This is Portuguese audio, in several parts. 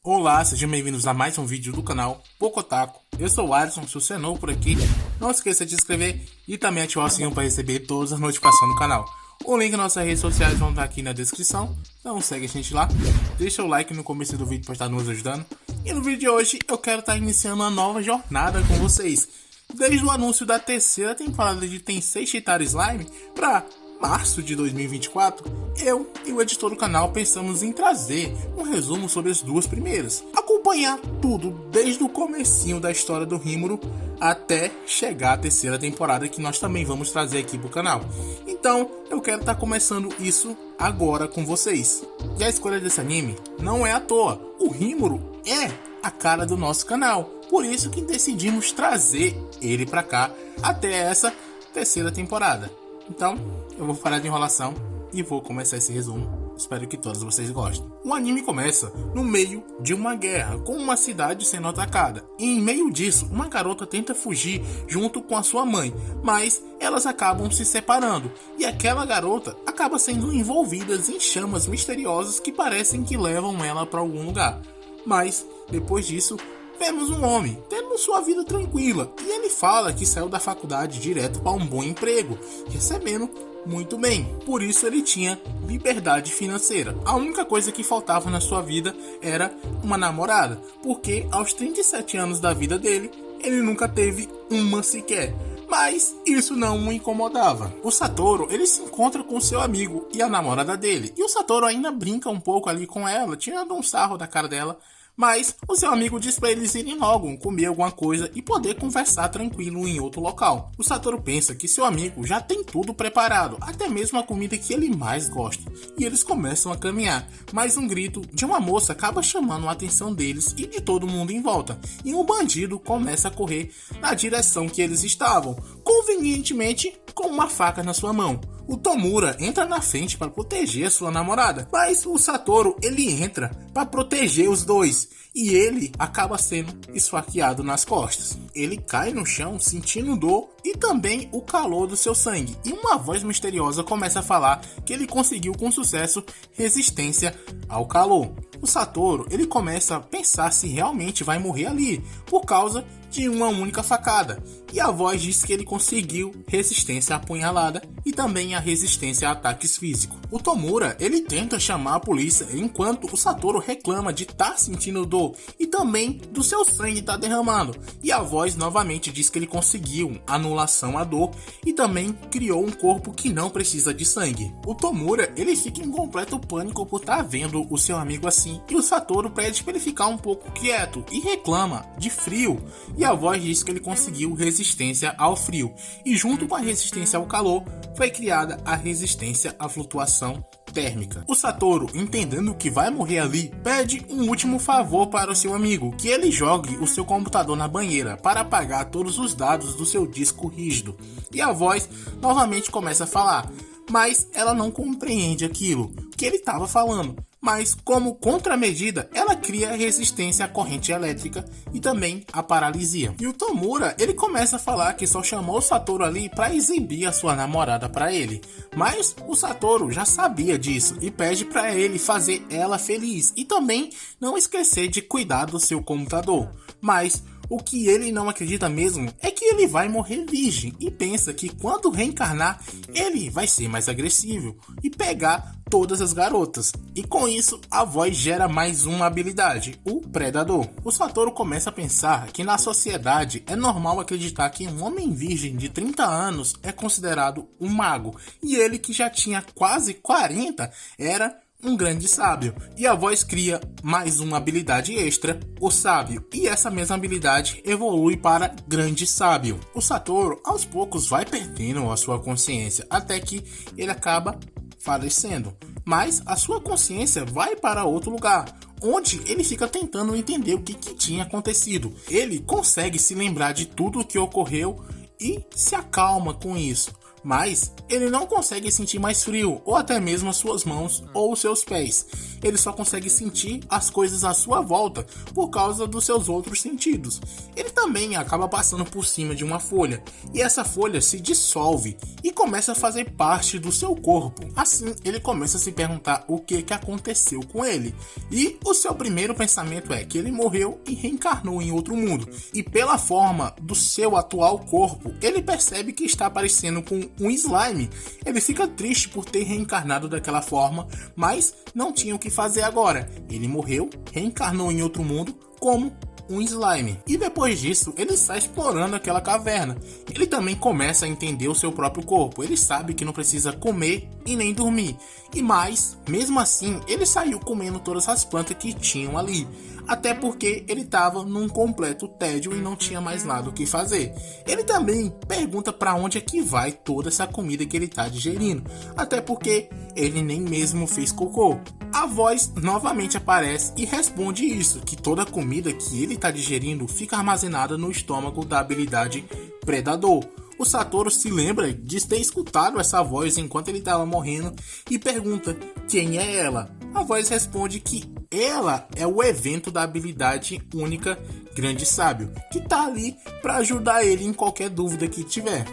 Olá, sejam bem-vindos a mais um vídeo do canal Pocotaku. Eu sou o Alisson, se você é novo por aqui, não esqueça de se inscrever e também ativar o sininho para receber todas as notificações do canal. O link nas nossas redes sociais vão estar aqui na descrição, então segue a gente lá, deixa o like no começo do vídeo para estar nos ajudando. E no vídeo de hoje eu quero estar iniciando uma nova jornada com vocês. Desde o anúncio da terceira temporada de Tensei Shitara Slime para março de 2024, eu e o editor do canal pensamos em trazer um resumo sobre as duas primeiras, acompanhar tudo desde o comecinho da história do Rimuru até chegar à terceira temporada, que nós também vamos trazer aqui pro canal. Então eu quero estar começando isso agora com vocês. E a escolha desse anime não é à toa, o Rimuru é a cara do nosso canal, por isso que decidimos trazer ele pra cá até essa terceira temporada. Então, eu vou parar de enrolação e vou começar esse resumo. Espero que todos vocês gostem. O anime começa no meio de uma guerra, com uma cidade sendo atacada. E em meio disso, uma garota tenta fugir junto com a sua mãe, mas elas acabam se separando. E aquela garota acaba sendo envolvida em chamas misteriosas que parecem que levam ela para algum lugar. Mas, depois disso, vemos um homem tendo sua vida tranquila e ele fala que saiu da faculdade direto para um bom emprego, recebendo muito bem. Por isso ele tinha liberdade financeira. A única coisa que faltava na sua vida era uma namorada, porque aos 37 anos da vida dele, ele nunca teve uma sequer. Mas isso não o incomodava. O Satoru, ele se encontra com seu amigo e a namorada dele. E o Satoru ainda brinca um pouco ali com ela, tirando um sarro da cara dela. Mas o seu amigo diz para eles irem logo comer alguma coisa e poder conversar tranquilo em outro local. O Satoru pensa que seu amigo já tem tudo preparado, até mesmo a comida que ele mais gosta. E eles começam a caminhar, mas um grito de uma moça acaba chamando a atenção deles e de todo mundo em volta. E um bandido começa a correr na direção que eles estavam, convenientemente com uma faca na sua mão. O Tomura entra na frente para proteger a sua namorada, mas o Satoru ele entra para proteger os dois e ele acaba sendo esfaqueado nas costas. Ele cai no chão sentindo dor e também o calor do seu sangue, e uma voz misteriosa começa a falar que ele conseguiu com sucesso resistência ao calor. O Satoru ele começa a pensar se realmente vai morrer ali por causa de uma única facada, e a voz diz que ele conseguiu resistência à apunhalada e também a resistência a ataques físicos. O Tomura ele tenta chamar a polícia enquanto o Satoru reclama de estar sentindo dor e também do seu sangue estar derramando, e a voz novamente diz que ele conseguiu anulação à dor e também criou um corpo que não precisa de sangue. O Tomura ele fica em completo pânico por estar vendo o seu amigo assim, e o Satoru pede para ele ficar um pouco quieto e reclama de frio, e a voz diz que ele conseguiu resistência ao frio, e junto com a resistência ao calor foi criada a resistência à flutuação térmica. O Satoru, entendendo que vai morrer ali, pede um último favor para o seu amigo, que ele jogue o seu computador na banheira para apagar todos os dados do seu disco rígido. E a voz novamente começa a falar, mas ela não compreende aquilo que ele estava falando. Mas como contramedida, ela cria resistência à corrente elétrica e também à paralisia. E o Tomura, ele começa a falar que só chamou o Satoru ali para exibir a sua namorada para ele. Mas o Satoru já sabia disso e pede para ele fazer ela feliz e também não esquecer de cuidar do seu computador. Mas o que ele não acredita mesmo é que ele vai morrer virgem e pensa que quando reencarnar, ele vai ser mais agressivo e pegar todas as garotas. E com isso, a voz gera mais uma habilidade, o Predador. O Satoru começa a pensar que na sociedade é normal acreditar que um homem virgem de 30 anos é considerado um mago, e ele que já tinha quase 40 era um grande sábio, e a voz cria mais uma habilidade extra, o sábio, e essa mesma habilidade evolui para grande sábio. O Satoru aos poucos vai perdendo a sua consciência até que ele acaba falecendo, mas a sua consciência vai para outro lugar, onde ele fica tentando entender o que tinha acontecido. Ele consegue se lembrar de tudo o que ocorreu e se acalma com isso. mas ele não consegue sentir mais frio, ou até mesmo as suas mãos ou os seus pés. Ele só consegue sentir as coisas à sua volta por causa dos seus outros sentidos. Ele também acaba passando por cima de uma folha, e essa folha se dissolve e começa a fazer parte do seu corpo. Assim, ele começa a se perguntar o que aconteceu com ele, e o seu primeiro pensamento é que ele morreu e reencarnou em outro mundo, e pela forma do seu atual corpo, ele percebe que está parecendo com um slime. Ele fica triste por ter reencarnado daquela forma, mas não tinha o que fazer agora. Ele morreu, reencarnou em outro mundo como um slime. E depois disso, ele sai explorando aquela caverna. Ele também começa a entender o seu próprio corpo. Ele sabe que não precisa comer e nem dormir. E mais, mesmo assim, ele saiu comendo todas as plantas que tinham ali. Até porque ele estava num completo tédio e não tinha mais nada o que fazer. Ele também pergunta para onde é que vai toda essa comida que ele está digerindo. Até porque ele nem mesmo fez cocô. A voz novamente aparece e responde isso, que toda a comida que ele está digerindo fica armazenada no estômago da habilidade Predador. O Satoru se lembra de ter escutado essa voz enquanto ele estava morrendo e pergunta quem é ela. A voz responde que ela é o evento da habilidade única Grande Sábio, que está ali para ajudar ele em qualquer dúvida que tiver.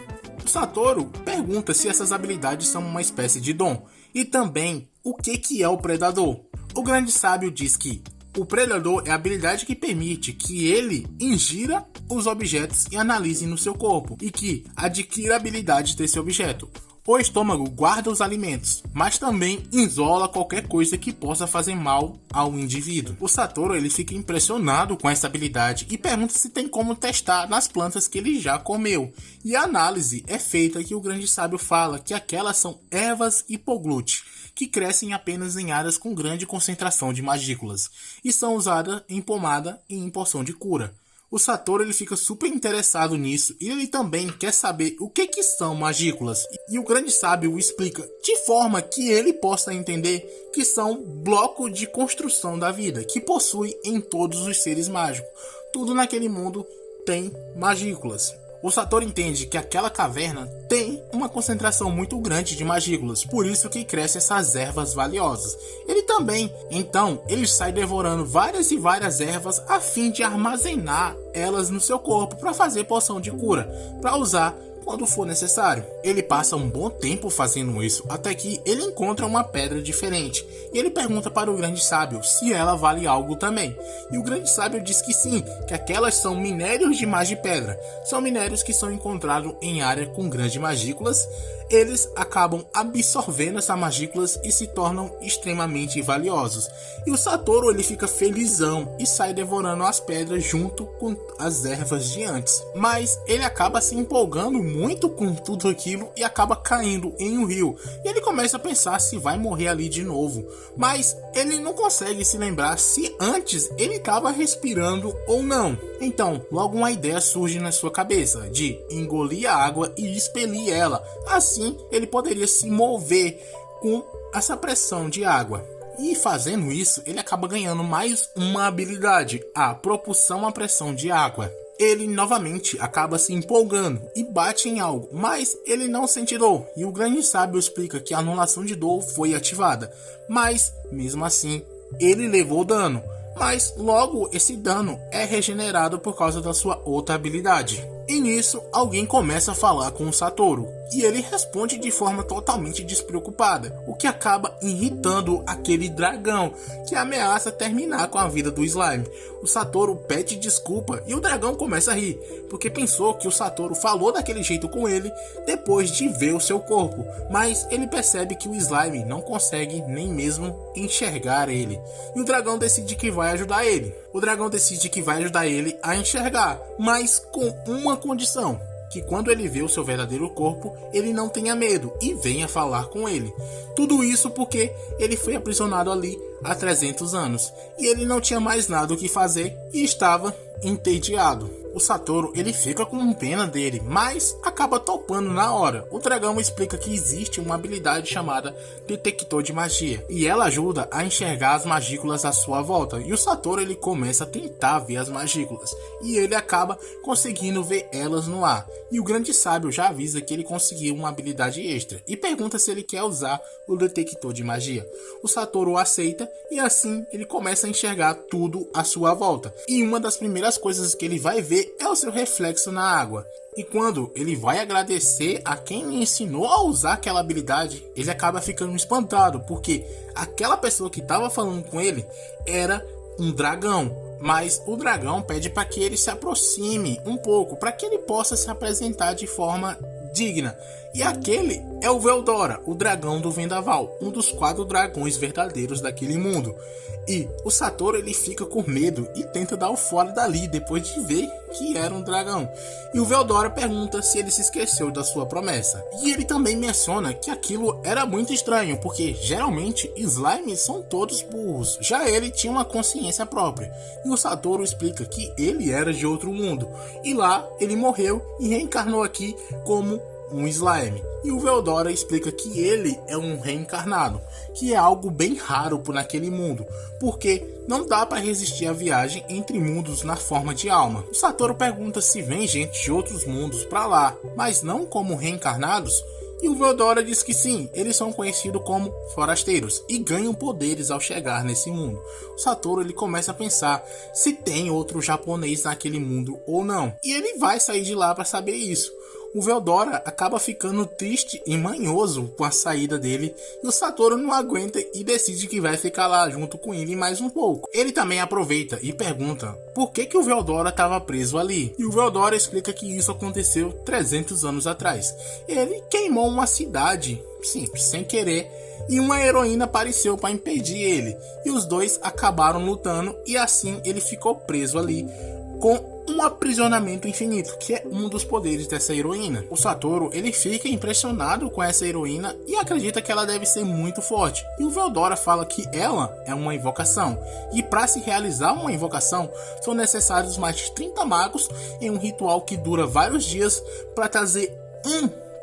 O Satoru pergunta se essas habilidades são uma espécie de dom e também o que é o Predador. O Grande Sábio diz que o Predador é a habilidade que permite que ele ingira os objetos e analise no seu corpo, e que adquira a habilidade desse objeto. O estômago guarda os alimentos, mas também isola qualquer coisa que possa fazer mal ao indivíduo. O Satoru ele fica impressionado com essa habilidade e pergunta se tem como testar nas plantas que ele já comeu. E a análise é feita que o Grande Sábio fala que aquelas são ervas hipoglute, que crescem apenas em áreas com grande concentração de magículas e são usadas em pomada e em poção de cura. O Satoru ele fica super interessado nisso e ele também quer saber o que são magículas. E o Grande Sábio explica de forma que ele possa entender que são blocos de construção da vida que possui em todos os seres mágicos. Tudo naquele mundo tem magículas. O Satoru entende que aquela caverna tem uma concentração muito grande de magículas, por isso que crescem essas ervas valiosas. Ele também, então, ele sai devorando várias e várias ervas a fim de armazenar elas no seu corpo para fazer poção de cura, para usar quando for necessário. Ele passa um bom tempo fazendo isso, até que ele encontra uma pedra diferente, e ele pergunta para o Grande Sábio se ela vale algo também. E o Grande Sábio diz que sim, que aquelas são minérios de magipedra. São minérios que são encontrados em área com grandes magículas. Eles acabam absorvendo essas magículas e se tornam extremamente valiosos. E o Satoru ele fica felizão e sai devorando as pedras junto com as ervas de antes. Mas ele acaba se empolgando muito com tudo aquilo e acaba caindo em um rio. E ele começa a pensar se vai morrer ali de novo. Mas ele não consegue se lembrar se antes ele estava respirando ou não. Então, logo uma ideia surge na sua cabeça de engolir a água e expelir ela. Assim, ele poderia se mover com essa pressão de água. E fazendo isso, ele acaba ganhando mais uma habilidade, a propulsão à pressão de água. Ele novamente acaba se empolgando e bate em algo, mas ele não sente dor. E o Grande Sábio explica que a anulação de dor foi ativada, mas mesmo assim ele levou dano. Mas logo esse dano é regenerado por causa da sua outra habilidade. E nisso alguém começa a falar com o Satoru e ele responde de forma totalmente despreocupada, o que acaba irritando aquele dragão que ameaça terminar com a vida do slime. O Satoru pede desculpa e o dragão começa a rir, porque pensou que o Satoru falou daquele jeito com ele depois de ver o seu corpo, mas ele percebe que o slime não consegue nem mesmo enxergar ele. E o dragão decide que vai ajudar ele. O dragão decide que vai ajudar ele a enxergar, mas com uma condição: que quando ele vê o seu verdadeiro corpo, ele não tenha medo e venha falar com ele. Tudo isso porque ele foi aprisionado ali há 300 anos e ele não tinha mais nada o que fazer e estava entediado. O Satoru ele fica com pena dele, mas acaba topando na hora. O dragão explica que existe uma habilidade chamada detector de magia e ela ajuda a enxergar as magículas à sua volta. E o Satoru ele começa a tentar ver as magículas e ele acaba conseguindo ver elas no ar. E o grande sábio já avisa que ele conseguiu uma habilidade extra e pergunta se ele quer usar o detector de magia. O Satoru aceita e assim ele começa a enxergar tudo à sua volta. E uma das primeiras coisas que ele vai ver é o seu reflexo na água. E quando ele vai agradecer a quem lhe ensinou a usar aquela habilidade, ele acaba ficando espantado, porque aquela pessoa que estava falando com ele era um dragão. Mas o dragão pede para que ele se aproxime um pouco, para que ele possa se apresentar de forma digna. E aquele é o Veldora, o dragão do Vendaval, um dos 4 dragões verdadeiros daquele mundo. E o Satoru ele fica com medo e tenta dar o fora dali depois de ver que era um dragão. E o Veldora pergunta se ele se esqueceu da sua promessa. E ele também menciona que aquilo era muito estranho, porque geralmente slimes são todos burros. Já ele tinha uma consciência própria. E o Satoru explica que ele era de outro mundo. E lá ele morreu e reencarnou aqui como um slime. E o Veldora explica que ele é um reencarnado, que é algo bem raro por naquele mundo, porque não dá para resistir à viagem entre mundos na forma de alma. O Satoru pergunta se vem gente de outros mundos para lá, mas não como reencarnados. E o Veldora diz que sim, eles são conhecidos como forasteiros e ganham poderes ao chegar nesse mundo. O Satoru ele começa a pensar se tem outro japonês naquele mundo ou não, e ele vai sair de lá para saber isso. O Veldora acaba ficando triste e manhoso com a saída dele e o Satoru não aguenta e decide que vai ficar lá junto com ele mais um pouco. Ele também aproveita e pergunta por que o Veldora estava preso ali. E o Veldora explica que isso aconteceu 300 anos atrás. Ele queimou uma cidade, sim, sem querer, e uma heroína apareceu para impedir ele. E os dois acabaram lutando e assim ele ficou preso ali com um aprisionamento infinito, que é um dos poderes dessa heroína. O Satoru ele fica impressionado com essa heroína e acredita que ela deve ser muito forte. E o Veldora fala que ela é uma invocação, e para se realizar uma invocação são necessários mais de 30 magos em um ritual que dura vários dias para trazer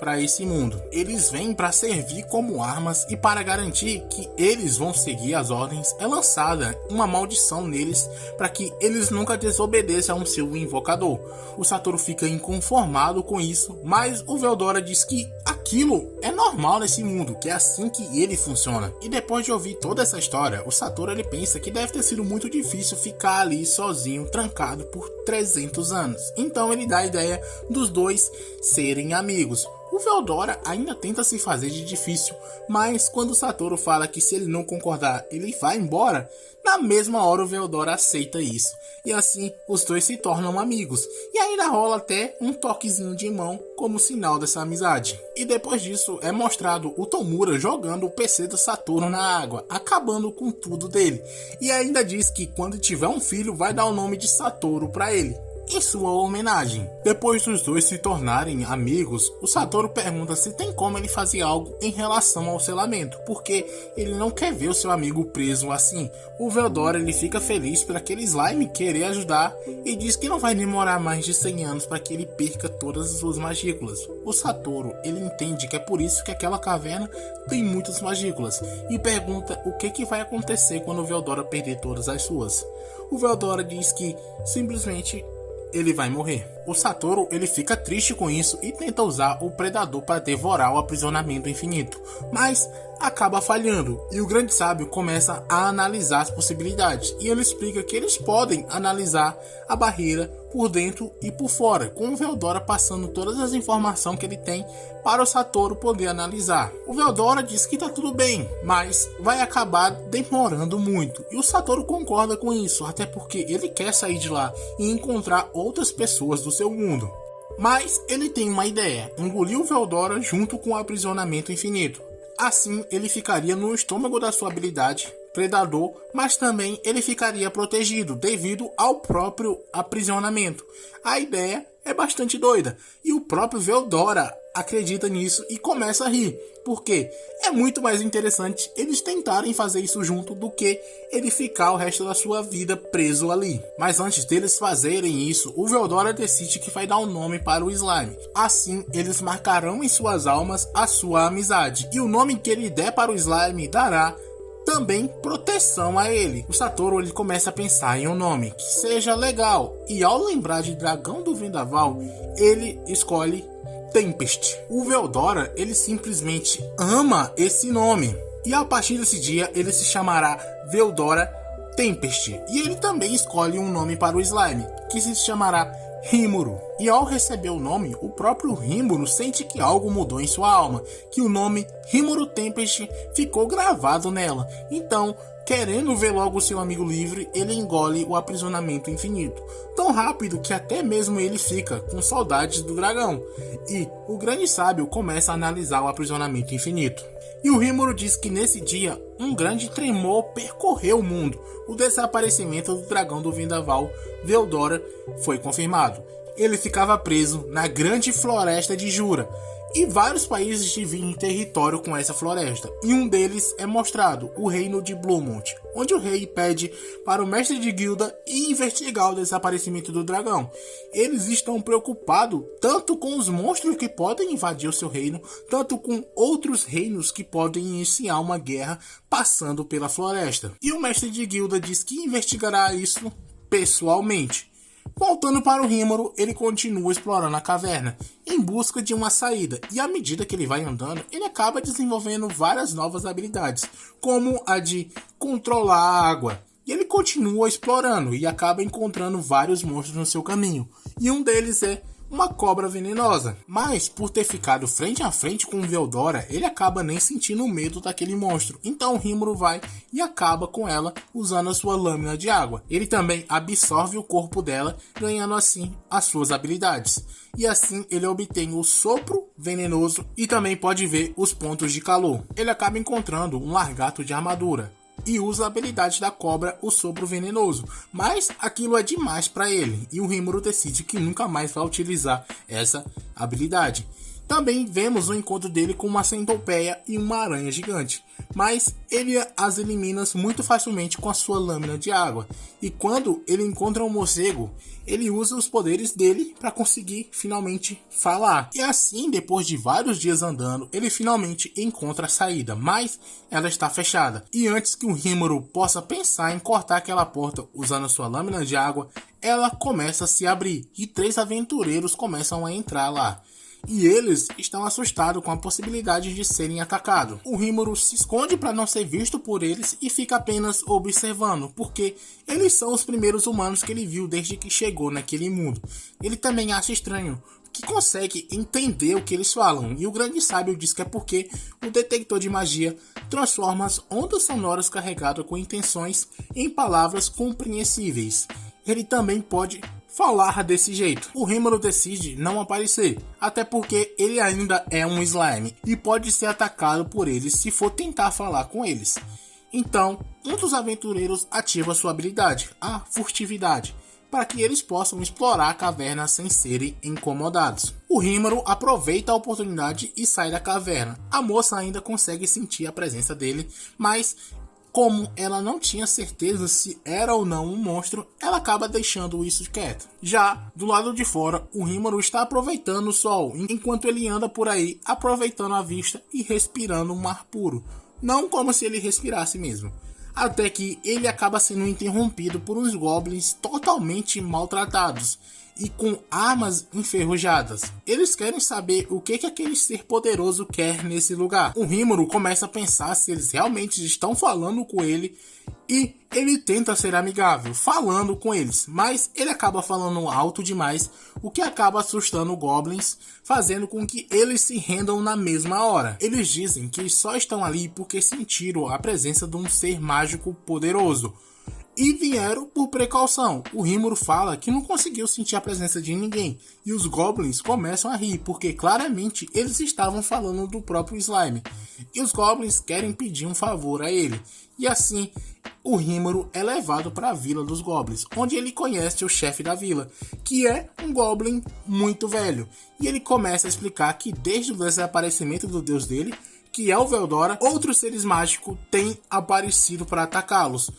para esse mundo. Eles vêm para servir como armas e para garantir que eles vão seguir as ordens é lançada uma maldição neles para que eles nunca desobedeçam ao seu invocador. O Satoru fica inconformado com isso, mas o Veldora diz que aquilo é normal nesse mundo, que é assim que ele funciona. E depois de ouvir toda essa história, o Satoru ele pensa que deve ter sido muito difícil ficar ali sozinho, trancado por 300 anos. Então ele dá a ideia dos dois serem amigos. O Veldora ainda tenta se fazer de difícil, mas quando o Satoru fala que se ele não concordar, ele vai embora, na mesma hora o Veldora aceita isso. E assim os dois se tornam amigos. E ainda rola até um toquezinho de mão como sinal dessa amizade. E depois disso é mostrado o Tomura jogando o PC do Satoru na água, acabando com tudo dele. E ainda diz que quando tiver um filho vai dar o nome de Satoru para ele, em sua homenagem. Depois dos dois se tornarem amigos, o Satoru pergunta se tem como ele fazer algo em relação ao selamento, porque ele não quer ver o seu amigo preso assim. O Veldora ele fica feliz por aquele slime querer ajudar e diz que não vai demorar mais de 100 anos para que ele perca todas as suas magículas. O Satoru ele entende que é por isso que aquela caverna tem muitas magículas e pergunta o que vai acontecer quando o Veldora perder todas as suas. O Veldora diz que simplesmente ele vai morrer. O Satoru ele fica triste com isso e tenta usar o Predador para devorar o aprisionamento infinito, mas acaba falhando, e o grande sábio começa a analisar as possibilidades, e ele explica que eles podem analisar a barreira por dentro e por fora, com o Veldora passando todas as informações que ele tem para o Satoru poder analisar. O Veldora diz que tá tudo bem, mas vai acabar demorando muito, e o Satoru concorda com isso, até porque ele quer sair de lá e encontrar outras pessoas do seu mundo. Mas ele tem uma ideia: engolir o Veldora junto com o aprisionamento infinito. Assim ele ficaria no estômago da sua habilidade Predador, mas também ele ficaria protegido devido ao próprio aprisionamento. A ideia é bastante doida, e o próprio Veldora acredita nisso e começa a rir, porque é muito mais interessante eles tentarem fazer isso junto do que ele ficar o resto da sua vida preso ali. Mas antes deles fazerem isso, o Veldora decide que vai dar um nome para o slime. Assim, eles marcarão em suas almas a sua amizade, e o nome que ele der para o slime dará também proteção a ele. O Satoru ele começa a pensar em um nome que seja legal, e ao lembrar de Dragão do Vendaval, ele escolhe Tempest. O Veldora ele simplesmente ama esse nome, e a partir desse dia ele se chamará Veldora Tempest. E ele também escolhe um nome para o slime, que se chamará Rimuru. E ao receber o nome, o próprio Rimuru sente que algo mudou em sua alma, que o nome Rimuru Tempest ficou gravado nela. Então, querendo ver logo seu amigo livre, ele engole o aprisionamento infinito, tão rápido que até mesmo ele fica com saudades do dragão. E o grande sábio começa a analisar o aprisionamento infinito. E o Rimuru diz que nesse dia, um grande tremor percorreu o mundo. O desaparecimento do dragão do Vendaval, Veldora, foi confirmado. Ele ficava preso na grande floresta de Jura, e vários países dividem território com essa floresta, e um deles é mostrado, o reino de Bluemont, onde o rei pede para o mestre de guilda investigar o desaparecimento do dragão. Eles estão preocupados tanto com os monstros que podem invadir o seu reino, tanto com outros reinos que podem iniciar uma guerra passando pela floresta. E o mestre de guilda diz que investigará isso pessoalmente. Voltando para o Rimuru, ele continua explorando a caverna em busca de uma saída, e à medida que ele vai andando, ele acaba desenvolvendo várias novas habilidades, como a de controlar a água. E ele continua explorando e acaba encontrando vários monstros no seu caminho, e um deles é uma cobra venenosa. Mas por ter ficado frente a frente com o Veldora, ele acaba nem sentindo medo daquele monstro. Então o Rimuru vai e acaba com ela usando a sua lâmina de água. Ele também absorve o corpo dela, ganhando assim as suas habilidades. E assim ele obtém o sopro venenoso e também pode ver os pontos de calor. Ele acaba encontrando um largato de armadura e usa a habilidade da cobra, o sopro venenoso, mas aquilo é demais para ele, e o Rimuru decide que nunca mais vai utilizar essa habilidade. Também vemos o encontro dele com uma centopeia e uma aranha gigante, mas ele as elimina muito facilmente com a sua lâmina de água, e quando ele encontra um morcego, ele usa os poderes dele para conseguir finalmente falar. E assim, depois de vários dias andando, ele finalmente encontra a saída, mas ela está fechada. E antes que o Rimuru possa pensar em cortar aquela porta usando a sua lâmina de água, ela começa a se abrir e 3 aventureiros começam a entrar lá. E eles estão assustados com a possibilidade de serem atacados. O Rimuru se esconde para não ser visto por eles e fica apenas observando, porque eles são os primeiros humanos que ele viu desde que chegou naquele mundo. Ele também acha estranho que consegue entender o que eles falam, e o grande sábio diz que é porque o detector de magia transforma as ondas sonoras carregadas com intenções em palavras compreensíveis. Ele também pode falar desse jeito. O Rimuru decide não aparecer, até porque ele ainda é um slime e pode ser atacado por eles se for tentar falar com eles. Então, um dos aventureiros ativa sua habilidade, a furtividade, para que eles possam explorar a caverna sem serem incomodados. O Rimuru aproveita a oportunidade e sai da caverna. A moça ainda consegue sentir a presença dele, mas como ela não tinha certeza se era ou não um monstro, ela acaba deixando isso quieto. Já do lado de fora, o Rimuru está aproveitando o sol, enquanto ele anda por aí, aproveitando a vista e respirando um ar puro. Não como se ele respirasse mesmo. Até que ele acaba sendo interrompido por uns goblins totalmente maltratados e com armas enferrujadas. Eles querem saber o que aquele ser poderoso quer nesse lugar. O Rimuru começa a pensar se eles realmente estão falando com ele, e ele tenta ser amigável, falando com eles, mas ele acaba falando alto demais, o que acaba assustando os goblins, fazendo com que eles se rendam na mesma hora. Eles dizem que só estão ali porque sentiram a presença de um ser mágico poderoso e vieram por precaução. O Rimuru fala que não conseguiu sentir a presença de ninguém, e os goblins começam a rir, porque claramente eles estavam falando do próprio slime, e os goblins querem pedir um favor a ele, e assim o Rimuru é levado para a Vila dos Goblins, onde ele conhece o chefe da vila, que é um Goblin muito velho. E ele começa a explicar que desde o desaparecimento do deus dele, que é o Veldora, outros seres mágicos têm aparecido para atacá-los.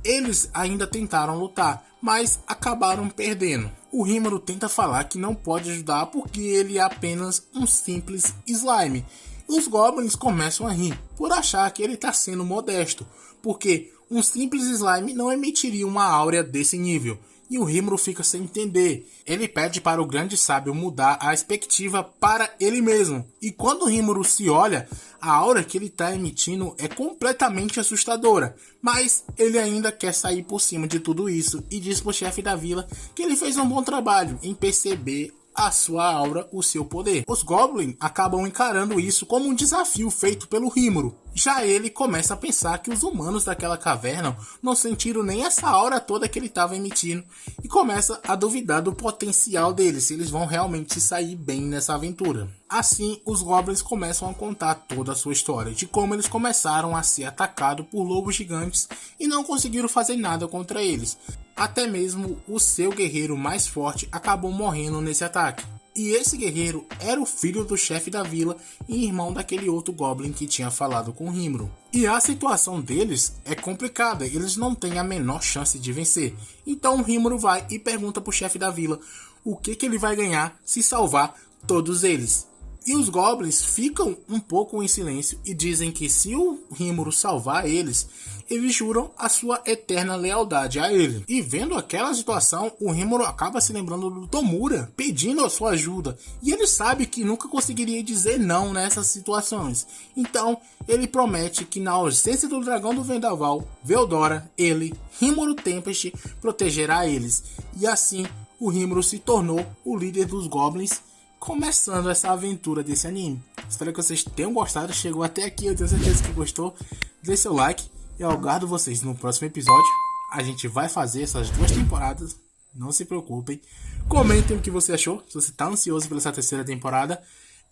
Eles ainda tentaram lutar, mas acabaram perdendo. O Rimuru tenta falar que não pode ajudar porque ele é apenas um simples slime. Os Goblins começam a rir por achar que ele está sendo modesto, porque um simples slime não emitiria uma áurea desse nível. E o Rimuru fica sem entender. Ele pede para o grande sábio mudar a perspectiva para ele mesmo. E quando o Rimuru se olha, a aura que ele está emitindo é completamente assustadora. Mas ele ainda quer sair por cima de tudo isso e diz para o chefe da vila que ele fez um bom trabalho em perceber a sua aura, o seu poder. Os Goblins acabam encarando isso como um desafio feito pelo Rimuru. Já ele começa a pensar que os humanos daquela caverna não sentiram nem essa aura toda que ele estava emitindo e começa a duvidar do potencial deles, se eles vão realmente sair bem nessa aventura. Assim, os Goblins começam a contar toda a sua história, de como eles começaram a ser atacados por lobos gigantes e não conseguiram fazer nada contra eles. Até mesmo o seu guerreiro mais forte acabou morrendo nesse ataque. E esse guerreiro era o filho do chefe da vila e irmão daquele outro Goblin que tinha falado com o Rimuru. E a situação deles é complicada, eles não têm a menor chance de vencer. Então o Rimuru vai e pergunta pro chefe da vila o que ele vai ganhar se salvar todos eles. E os Goblins ficam um pouco em silêncio e dizem que se o Rimuru salvar eles, eles juram a sua eterna lealdade a ele. E vendo aquela situação, o Rimuru acaba se lembrando do Tomura, pedindo a sua ajuda. E ele sabe que nunca conseguiria dizer não nessas situações. Então, ele promete que na ausência do Dragão do Vendaval, Veldora, ele, Rimuru Tempest, protegerá eles. E assim, o Rimuru se tornou o líder dos Goblins, começando essa aventura desse anime. Espero que vocês tenham gostado, chegou até aqui, eu tenho certeza que gostou. Deixe seu like e eu aguardo vocês no próximo episódio. A gente vai fazer essas 2 temporadas, não se preocupem. Comentem o que você achou, se você está ansioso pela essa 3ª temporada.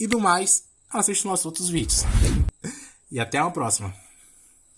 E do mais, assista nossos outros vídeos. E até a próxima.